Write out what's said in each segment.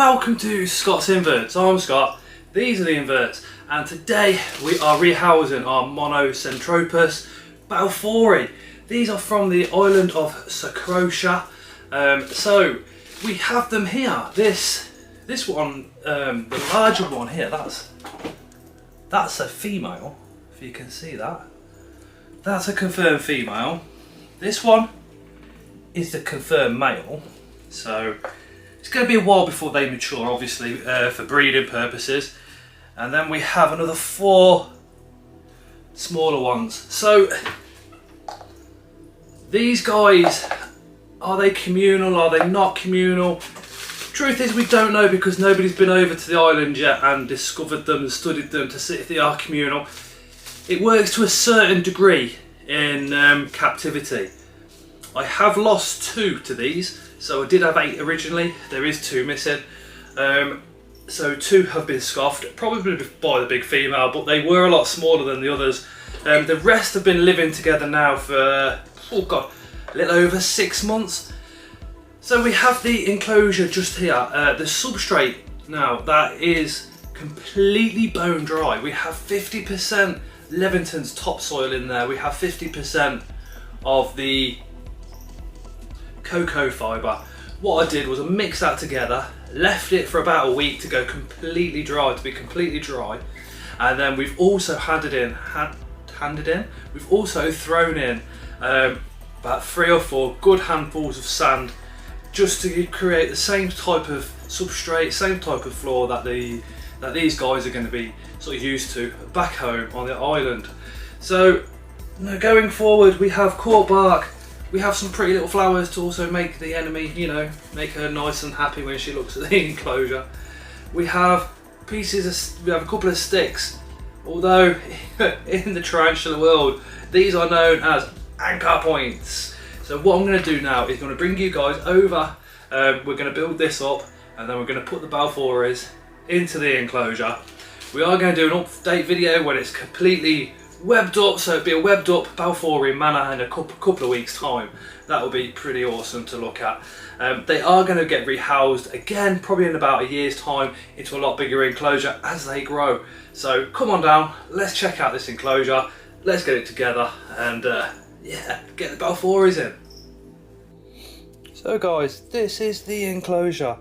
welcome to Scott's Inverts. I'm Scott, these are the inverts, and today we are rehousing our Monocentropus balfouri. These are from the island of Socotra. So we have them here. This one, the larger one here, that's a female, if you can see that. That's a confirmed female. This one is the confirmed male. So it's going to be a while before they mature, obviously, for breeding purposes. And then we have another 4 smaller ones. So these guys, are they communal? Are they not communal? Truth is, we don't know because nobody's been over to the island yet and discovered them and studied them to see if they are communal. It works to a certain degree in captivity. I have lost 2 to these. So I did have 8 originally, there is 2 missing. So 2 have been scoffed, probably by the big female, but they were a lot smaller than the others. The rest have been living together now for, oh god, a little over 6 months. So we have the enclosure just here. The substrate now, that is completely bone dry. We have 50% Levington's topsoil in there. We have 50% of the cocoa fibre. What I did was I mixed that together, left it for about a week to go completely dry, to be completely dry, and then we've also we've also thrown in about 3 or 4 good handfuls of sand, just to create the same type of substrate, same type of floor that these guys are going to be sort of used to back home on the island. So now going forward, we have cork bark. We have some pretty little flowers to also make the enemy, you know, make her nice and happy when she looks at the enclosure. We have we have a couple of sticks, although in the tarantula world, these are known as anchor points. So what I'm going to do now is going to bring you guys over, we're going to build this up, and then we're going to put the balfouris into the enclosure. We are going to do an update video when it's completely webbed up, so it'll be a webbed up balfouri manor in a couple of weeks time. That will be pretty awesome to look at. They are going to get rehoused again, probably in about a year's time, into a lot bigger enclosure as they grow. So come on down, let's check out this enclosure, let's get it together, and yeah, get the balfouris in. So guys, this is the enclosure.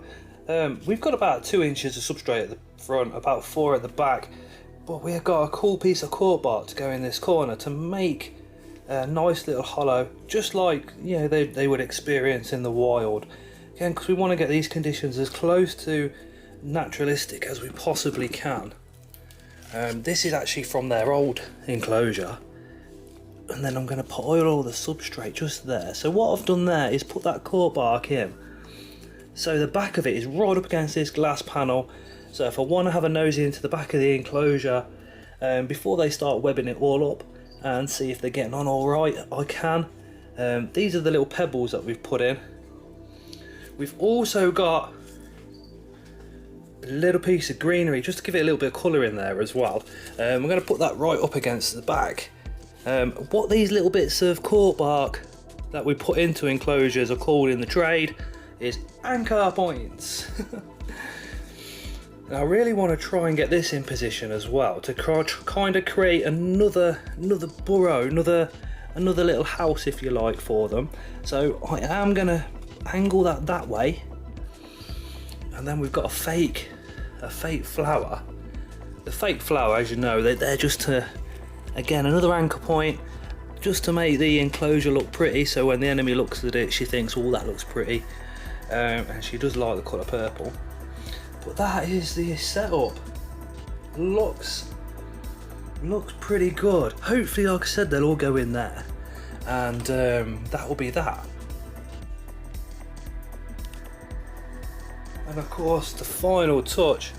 We've got about 2 inches of substrate at the front, about 4 at the back. But we've got a cool piece of cork bark to go in this corner to make a nice little hollow, just like, you know, they would experience in the wild. Again, because we want to get these conditions as close to naturalistic as we possibly can. This is actually from their old enclosure. And then I'm going to pile all the substrate just there. So what I've done there is put that cork bark in. So the back of it is right up against this glass panel. So if I want to have a nosy into the back of the enclosure before they start webbing it all up and see if they're getting on all right, I can. These are the little pebbles that we've put in. We've also got a little piece of greenery just to give it a little bit of colour in there as well. We're going to put that right up against the back. What these little bits of cork bark that we put into enclosures are called in the trade is anchor points. I really want to try and get this in position as well to kind of create another burrow, another little house, if you like, for them. So I am going to angle that way, and then we've got a fake flower. The fake flower, as you know, they're just to, again, another anchor point, just to make the enclosure look pretty. So when the enemy looks at it, she thinks, "Oh, that looks pretty," and she does like the colour purple. But that is the setup. Looks pretty good. Hopefully, like I said, they'll all go in there, and that will be that. And of course, the final touch,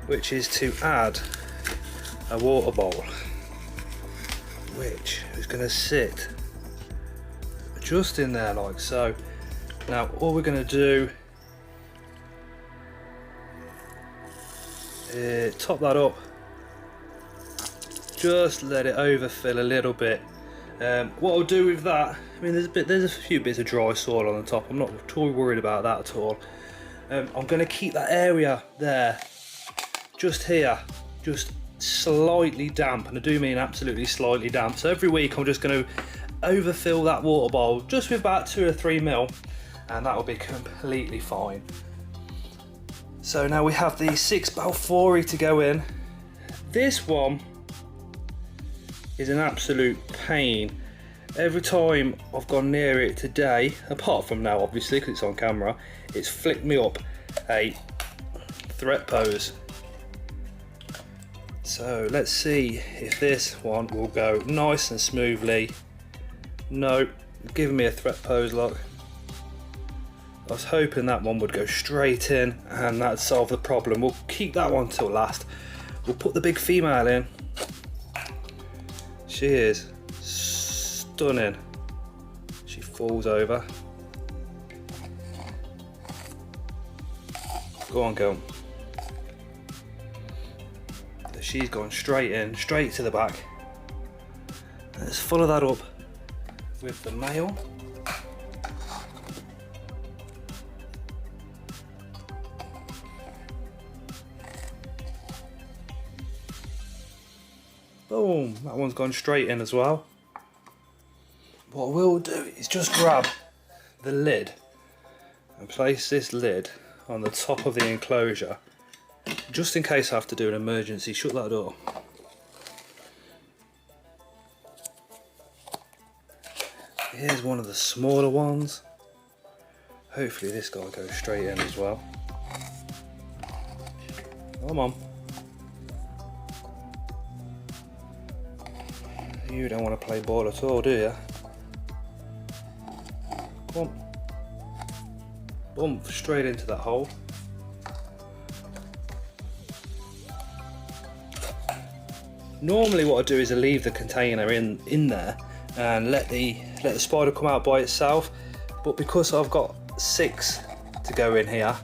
which is to add a water bowl, which is going to sit just in there like so. Now, all we're going to do, top that up, just let it overfill a little bit. What I'll do with that, I mean, there's a few bits of dry soil on the top. I'm not too worried about that at all. I'm going to keep that area there, just here, just slightly damp, and I do mean absolutely slightly damp. So every week I'm just going to overfill that water bowl just with about 2 or 3 mil, and that will be completely fine. So now we have the 6 balfouri to go in. This one is an absolute pain. Every time I've gone near it today, apart from now obviously because it's on camera, it's flicked me up a threat pose. So let's see if this one will go nice and smoothly. No, giving me a threat pose, look. I was hoping that one would go straight in and that'd solve the problem. We'll keep that one till last. We'll put the big female in. She is stunning. She falls over. Go on, girl. She's gone straight in, straight to the back. Let's follow that up with the male. Boom, that one's gone straight in as well. What we'll do is just grab the lid and place this lid on the top of the enclosure, just in case I have to do an emergency. Shut that door. Here's one of the smaller ones. Hopefully this guy goes straight in as well. Come on. You don't want to play ball at all, do you? Come on. Boom, straight into that hole. Normally what I do is I leave the container in there and let the spider come out by itself, but because I've got 6 to go in here,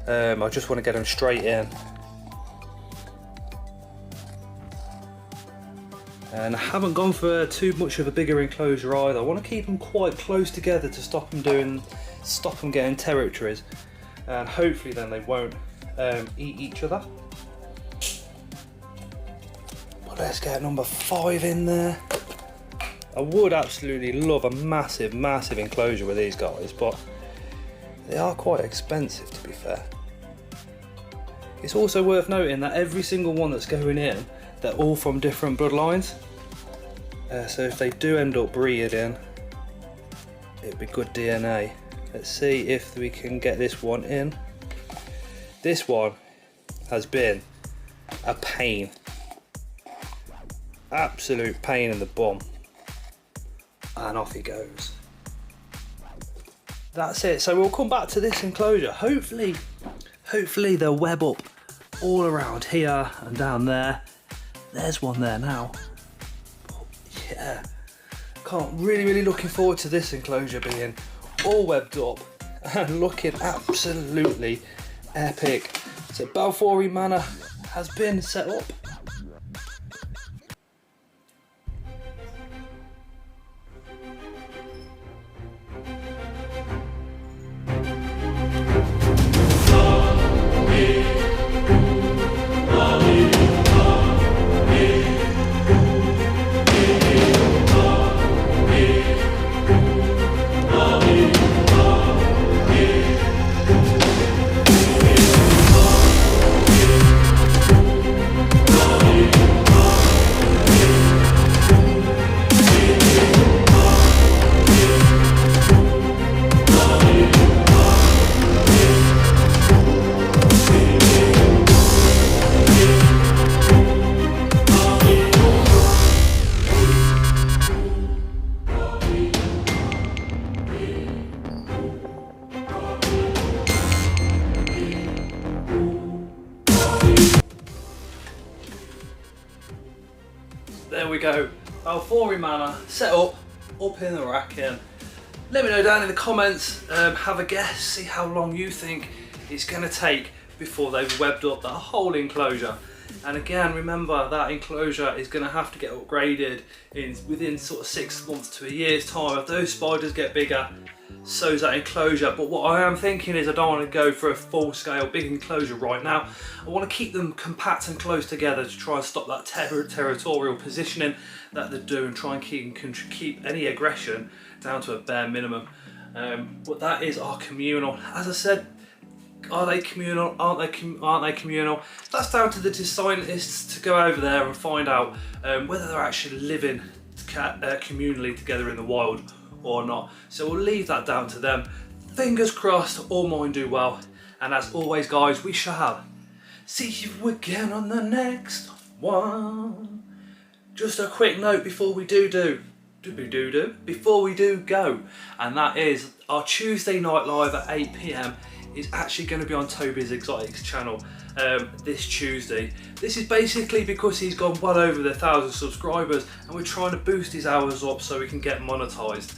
I just want to get them straight in. And I haven't gone for too much of a bigger enclosure either. I want to keep them quite close together to stop them getting territories, and hopefully then they won't eat each other. But let's get number 5 in there. I would absolutely love a massive enclosure with these guys, but they are quite expensive, to be fair. It's also worth noting that every single one that's going in, they're all from different bloodlines. So if they do end up breeding, it'd be good DNA. Let's see if we can get this one in. This one has been a pain. Absolute pain in the bum. And off he goes. That's it. So we'll come back to this enclosure. Hopefully they'll web up all around here and down there. There's one there now. But yeah, really looking forward to this enclosure being all webbed up and looking absolutely epic. So Balfouri Manor has been set up. There we go, Balfouri Manor set up in the racking. Let me know down in the comments, have a guess, see how long you think it's going to take before they've webbed up that whole enclosure. And again, remember that enclosure is going to have to get upgraded within sort of 6 months to a year's time. If those spiders get bigger, so's that enclosure. But what I am thinking is I don't want to go for a full scale big enclosure right now. I want to keep them compact and close together to try and stop that territorial positioning that they do, and try and keep any aggression down to a bare minimum. But that is our communal. As I said, are they communal? Aren't they communal? That's down to the scientists to go over there and find out whether they're actually living communally together in the wild or not. So we'll leave that down to them. Fingers crossed, all mine do well. And as always, guys, we shall see you again on the next one. Just a quick note before we before we do go, and that is our Tuesday night live at 8 PM is actually going to be on Toby's Exotics channel this Tuesday. This is basically because he's gone well over the 1,000 subscribers, and we're trying to boost his hours up so we can get monetized.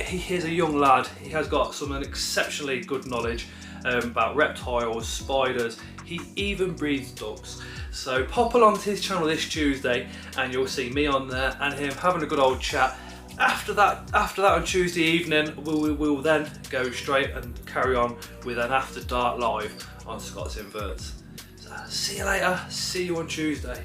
He is a young lad. He has got some exceptionally good knowledge about reptiles, spiders. He even breeds ducks. So pop along to his channel this Tuesday and you'll see me on there and him having a good old chat. After that on Tuesday evening, we'll then go straight and carry on with an After Dark live on Scott's Inverts. So see you later. See you on Tuesday.